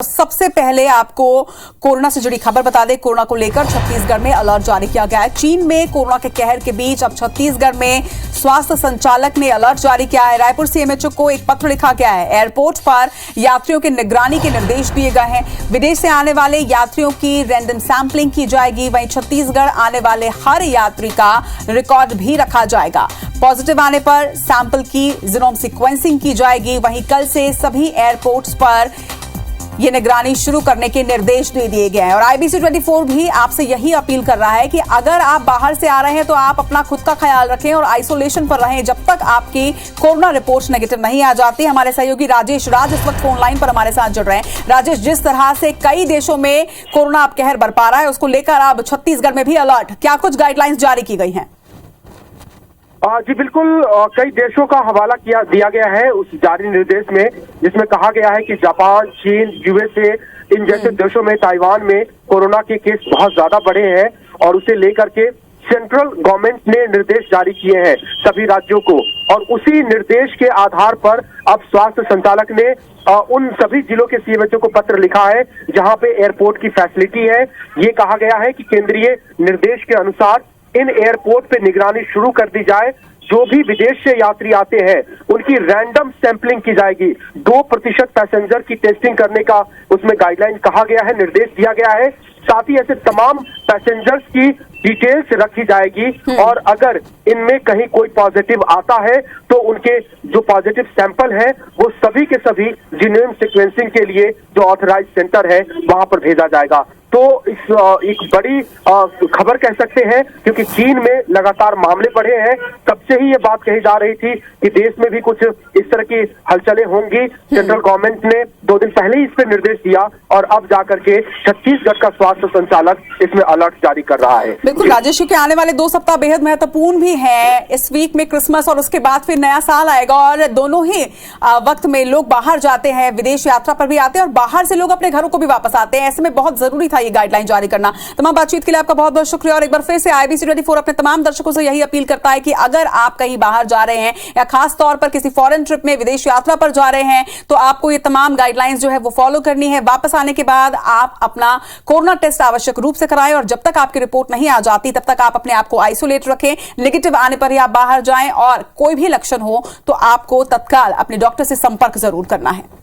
सबसे पहले आपको कोरोना से जुड़ी खबर बता दें। कोरोना को लेकर छत्तीसगढ़ में अलर्ट जारी किया गया है। चीन में कोरोना के कहर के बीच अब छत्तीसगढ़ में स्वास्थ्य संचालक ने अलर्ट जारी किया है। रायपुर सीएमएचओ को एक पत्र लिखा गया है। एयरपोर्ट पर यात्रियों की निगरानी के निर्देश दिए गए हैं। विदेश से आने वाले यात्रियों की रैंडम सैंपलिंग की जाएगी। वहीं छत्तीसगढ़ आने वाले हर यात्री का रिकॉर्ड भी रखा जाएगा। पॉजिटिव आने पर सैंपल की जीनोम सीक्वेंसिंग की जाएगी। वहीं कल से सभी एयरपोर्ट्स पर ये निगरानी शुरू करने के निर्देश दे दिए गए हैं। और IBC 24 भी आपसे यही अपील कर रहा है कि अगर आप बाहर से आ रहे हैं तो आप अपना खुद का ख्याल रखें और आइसोलेशन पर रहें जब तक आपकी कोरोना रिपोर्ट नेगेटिव नहीं आ जाती। हमारे सहयोगी राजेश राज इस वक्त फोन लाइन पर हमारे साथ जुड़ रहे हैं। राजेश, जिस तरह से कई देशों में कोरोना अब कहर बरपा रहा है, उसको लेकर अब छत्तीसगढ़ में भी अलर्ट, क्या कुछ गाइडलाइंस जारी की गई हैं? जी बिल्कुल, कई देशों का हवाला दिया गया है उस जारी निर्देश में, जिसमें कहा गया है कि जापान, चीन, USA इन जैसे देशों में, ताइवान में कोरोना के केस बहुत ज्यादा बढ़े हैं और उसे लेकर के सेंट्रल गवर्नमेंट ने निर्देश जारी किए हैं सभी राज्यों को। और उसी निर्देश के आधार पर अब स्वास्थ्य संचालक ने उन सभी जिलों के CMHO को पत्र लिखा है जहां पे एयरपोर्ट की फैसिलिटी है। ये कहा गया है कि केंद्रीय निर्देश के अनुसार इन एयरपोर्ट पे निगरानी शुरू कर दी जाए। जो भी विदेश से यात्री आते हैं उनकी रैंडम सैंपलिंग की जाएगी। 2% पैसेंजर की टेस्टिंग करने का उसमें गाइडलाइन कहा गया है, निर्देश दिया गया है। साथ ही ऐसे तमाम पैसेंजर्स की डिटेल्स रखी जाएगी और अगर इनमें कहीं कोई पॉजिटिव आता है तो उनके जो पॉजिटिव सैंपल है वो सभी के सभी जीनोम सीक्वेंसिंग के लिए जो ऑथराइज सेंटर है वहां पर भेजा जाएगा। तो इस एक बड़ी खबर कह सकते हैं, क्योंकि चीन में लगातार मामले बढ़े हैं। तब से ही ये बात कही जा रही थी कि देश में भी कुछ इस तरह की हलचलें होंगी। सेंट्रल गवर्नमेंट ने 2 दिन पहले ही इस पर निर्देश दिया और अब जाकर के छत्तीसगढ़ का स्वास्थ्य संचालक इसमें अलर्ट जारी कर रहा है। बिल्कुल राजेश, के आने वाले 2 सप्ताह बेहद महत्वपूर्ण भी हैं। इस वीक में क्रिसमस और उसके बाद फिर नया साल आएगा और दोनों ही वक्त में लोग बाहर जाते हैं, विदेश यात्रा पर भी आते हैं और बाहर से लोग अपने घरों को भी वापस आते हैं। ऐसे में बहुत जरूरी था ये गाइडलाइन जारी करना। तमाम बातचीत के लिए आपका बहुत बहुत शुक्रिया। और एक बार फिर से IBC 24 अपने तमाम दर्शकों से यही अपील करता है कि अगर आप कहीं बाहर जा रहे हैं या खास तौर पर किसी फॉरेन ट्रिप में, विदेश यात्रा पर जा रहे हैं, तो आपको ये तमाम गाइडलाइंस जो है वो फॉलो करनी है। वापस आने के बाद आप अपना कोरोना टेस्ट आवश्यक रूप से कराएं और जब तक आपकी रिपोर्ट नहीं आ जाती तब तक आप अपने आप को आइसोलेट रखें। नेगेटिव आने पर ही आप बाहर जाएं और कोई भी लक्षण हो तो आपको तत्काल अपने डॉक्टर से संपर्क जरूर करना है।